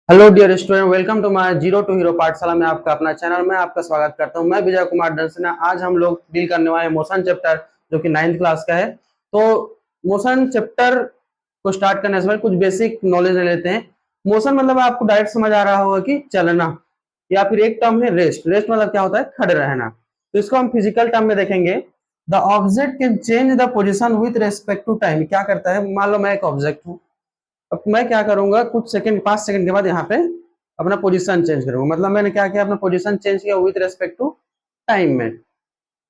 Hello dear student, welcome to my zero to hero पाठशाला में आपका अपना चैनल में आपका स्वागत करता हूं। मैं विजय कुमार दर्शना। आज हम लोग डील करने वाले हैं मोशन चैप्टर, जो कि 9th क्लास का है। तो मोशन चैप्टर को स्टार्ट करने से पहले कुछ बेसिक नॉलेज ले लेते हैं। मोशन मतलब आपको डायरेक्ट समझ आ रहा होगा कि चलना, या फिर एक टर्म है रेस्ट। रेस्ट मतलब क्या होता है? खड़े रहना। तो इसको हम फिजिकल टर्म में देखेंगे। The object can change the position with respect to time. क्या करता है? मान लो मैं एक ऑब्जेक्ट हूँ। अब मैं क्या करूंगा, कुछ सेकंड 5 सेकंड के बाद यहाँ पे अपना पोजीशन चेंज करूंगा। मतलब मैंने क्या किया? अपना पोजीशन चेंज किया विद रेस्पेक्ट टू टाइम में।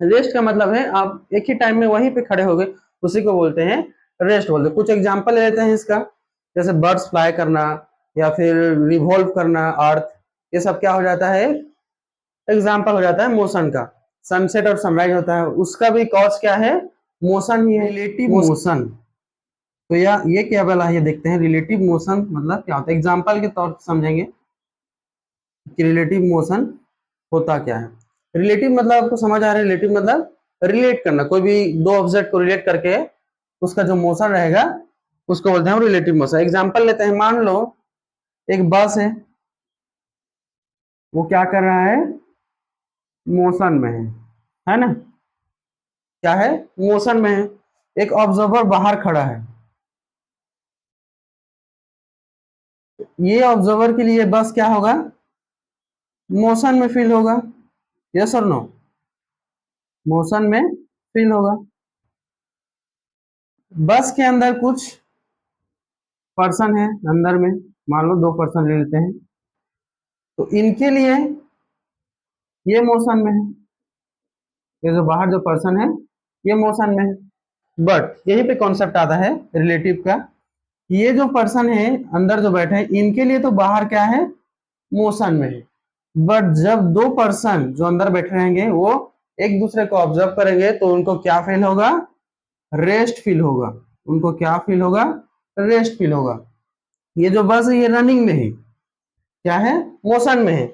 रेस्ट का मतलब है आप एक ही टाइम में वहीं पे खड़े हो गए, उसी को बोलते हैं रेस्ट बोलते हैं। कुछ एग्जांपल ले लेते हैं इसका, जैसे बर्ड्स फ्लाई करना या फिर रिवॉल्व करना अर्थ। ये सब क्या हो जाता है? एग्जाम्पल हो जाता है मोशन का। सनसेट और सनराइज होता है, उसका भी कॉज क्या है? मोशन ही है, रिलेटिव मोशन। तो ये क्या वाला है, ये देखते हैं। रिलेटिव मोशन मतलब क्या होता है, एग्जांपल के तौर पर समझेंगे कि रिलेटिव मोशन होता क्या है। रिलेटिव मतलब आपको समझ आ रहा है? रिलेटिव मतलब रिलेट करना, कोई भी दो ऑब्जेक्ट को रिलेट करके उसका जो मोशन रहेगा उसको बोलते हैं हम रिलेटिव मोशन। एग्जांपल लेते हैं। मान लो एक बस वो क्या कर रहा है? मोशन में है ना? क्या है? मोशन में है। एक ऑब्जर्वर बाहर खड़ा है। ये ऑब्जर्वर के लिए बस क्या होगा? मोशन में फील होगा। यस और नो? मोशन में फील होगा। बस के अंदर कुछ पर्सन है अंदर में, मान लो 2 पर्सन ले लेते हैं, तो इनके लिए ये मोशन में है। ये जो बाहर जो पर्सन है ये मोशन में है। बट यही पे कॉन्सेप्ट आता है रिलेटिव का। ये जो पर्सन है अंदर जो बैठे हैं, इनके लिए तो बाहर क्या है? मोशन में है। बट जब 2 पर्सन जो अंदर बैठे रहेंगे वो एक दूसरे को ऑब्जर्व करेंगे तो उनको क्या फील होगा? रेस्ट फील होगा। उनको क्या फील होगा? रेस्ट फील होगा। ये जो बस है ये रनिंग में है, क्या है? मोशन में है।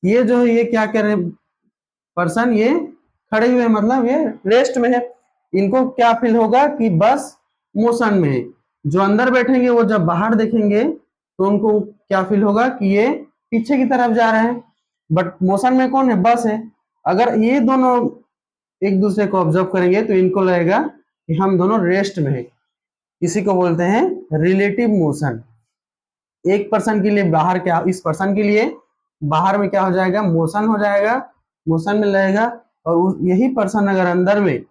ये जो है ये क्या कर रहे पर्सन? ये खड़े हुए मतलब ये रेस्ट में है। इनको क्या फील होगा कि बस मोशन में है। जो अंदर बैठेंगे वो जब बाहर देखेंगे तो उनको क्या फील होगा कि ये पीछे की तरफ जा रहे हैं। बट मोशन में कौन है? बस है। अगर ये दोनों एक दूसरे को ऑब्जर्व करेंगे तो इनको लगेगा कि हम दोनों रेस्ट में है। इसी को बोलते हैं रिलेटिव मोशन। एक पर्सन के लिए बाहर क्या, इस पर्सन के लिए बाहर में क्या हो जाएगा? मोशन हो जाएगा, मोशन में लगेगा। और यही पर्सन अगर अंदर में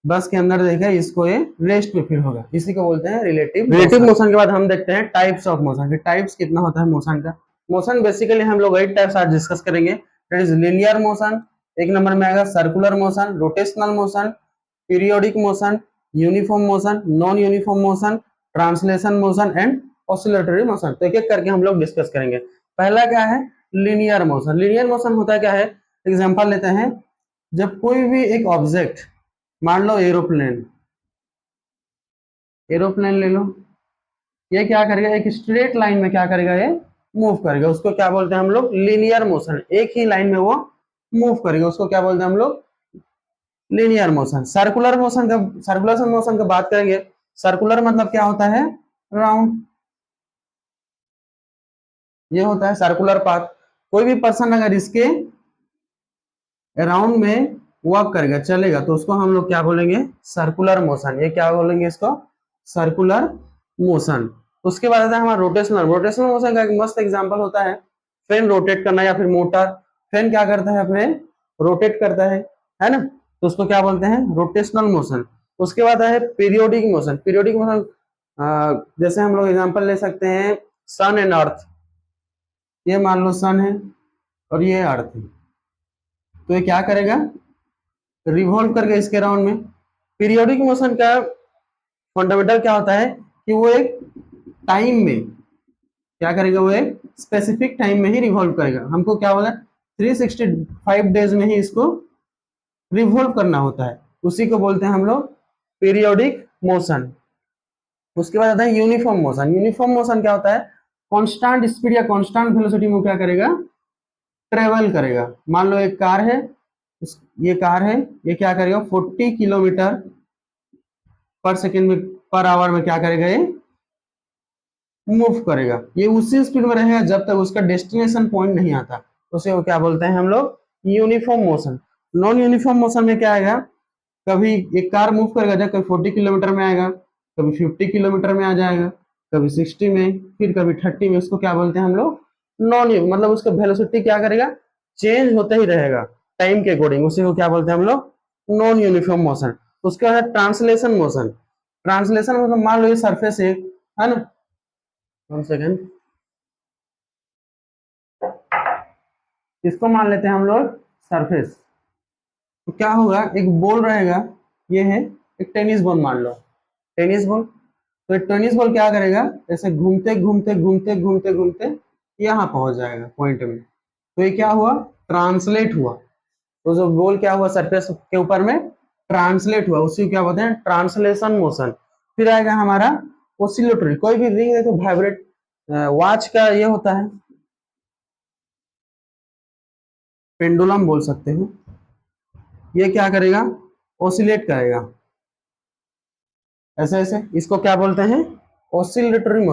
बस के अंदर देखे, इसको ये रेस्ट में फील होगा। इसी को बोलते हैं रिलेटिव मोशन। के बाद हम देखते हैं टाइप्स ऑफ मोशन के। टाइप्स कितना होता है मोशन का? मोशन बेसिकली हम लोग 8 टाइप्स आज डिस्कस करेंगे। दैट इज लिनियर मोशन, एक नंबर में आएगा circular motion, rotational motion, periodic motion, uniform motion, non uniform motion, translation motion and oscillatory motion. तो एक एक करके हम लोग डिस्कस करेंगे। पहला क्या है? Linear motion. लीनियर मोशन होता क्या है? एग्जांपल लेते हैं। जब कोई भी एक ऑब्जेक्ट, मान लो एरोप्लेन, एरोप्लेन ले लो, ये क्या करेगा? एक स्ट्रेट लाइन में क्या करेगा? ये मूव करेगा। उसको क्या बोलते हैं हम लोग? Linear motion. एक ही लाइन में वो मूव करेगा, उसको क्या बोलते हैं हम लोग? Linear motion. सर्कुलर मोशन का बात करेंगे। सर्कुलर मतलब क्या होता है? राउंड। ये होता है सर्कुलर पाथ। कोई भी पर्सन अगर इसके अराउंड में वॉक करेगा, चलेगा, तो उसको हम लोग क्या बोलेंगे? Circular motion. ये क्या बोलेंगे इसको? Circular motion. उसके बाद आता है हमारा रोटेशनल। रोटेशनल मोशन का एक मस्त एग्जांपल होता है फैन रोटेट करना या फिर मोटर। फैन क्या करता है? अपने रोटेट करता है ना? तो उसको क्या बोलते हैं? Rotational motion. उसके बाद है पीरियोडिक मोशन। पीरियोडिक मोशन जैसे हम लोग एग्जांपल ले सकते हैं सन एंड अर्थ। ये मान लो सन है और ये अर्थ है, तो ये क्या करेगा? रिवॉल्व करके इसके राउंड में। पीरियोडिक मोशन का फंडामेंटल क्या होता है कि वो एक टाइम में क्या करेगा? वो एक स्पेसिफिक टाइम में ही रिवॉल्व करेगा। हमको क्या बोला? 365 डेज में ही इसको रिवॉल्व करना होता है। उसी को बोलते हैं हम लोग पीरियोडिक मोशन। उसके बाद आता है यूनिफॉर्म मोशन। यूनिफॉर्म मोशन क्या होता है? कांस्टेंट स्पीड या कांस्टेंट वेलोसिटी में क्या करेगा? ट्रेवल करेगा। मान लो एक कार है, ये कार है, ये क्या करेगा? 40 किलोमीटर पर सेकेंड में, पर आवर में क्या करेगा? ये मूव करेगा, ये उसी स्पीड में रहेगा जब तक उसका डेस्टिनेशन पॉइंट नहीं आता, उसे वो क्या बोलते हैं हम लोग, uniform motion. Non uniform motion में क्या आएगा, कभी एक कार मूव करेगा जब कभी 40 किलोमीटर में आएगा, कभी 50 किलोमीटर में आ जाएगा, कभी 60 में, फिर कभी 30 में, उसको क्या बोलते हैं हम लोग, नॉन, मतलब उसका वेलोसिटी क्या करेगा, चेंज होते ही रहेगा टाइम के अकॉर्डिंग, उसी को क्या बोलते हैं हम लोग, नॉन यूनिफॉर्म मोशन। उसके बाद ट्रांसलेशन मोशन। ट्रांसलेशन मतलब मान लो ये सरफेस है ना, 1 सेकेंड, इसको मान लेते हैं हम लोग सरफेस। तो क्या होगा, एक बॉल रहेगा, ये है एक टेनिस बॉल मान लो, टेनिस बॉल। तो टेनिस बॉल क्या करेगा, ऐसे घूमते घूमते घूमते घूमते घूमते यहाँ पहुंच जाएगा पॉइंट में। तो ये क्या हुआ, ट्रांसलेट हुआ। तो जो बॉल क्या हुआ सरफेस के ऊपर में ट्रांसलेट हुआ, उसी को क्या बोलते हैं, ट्रांसलेशन मोशन। फिर आएगा हमारा ओसिलेटरी, कोई भी रिंग देखो वाइब्रेट, वॉच का ये होता है, पेंडुलम बोल सकते हो, ये क्या करेगा, ओसिलेट करेगा ऐसे ऐसे, इसको क्या बोलते हैं, ऑसिलेटरी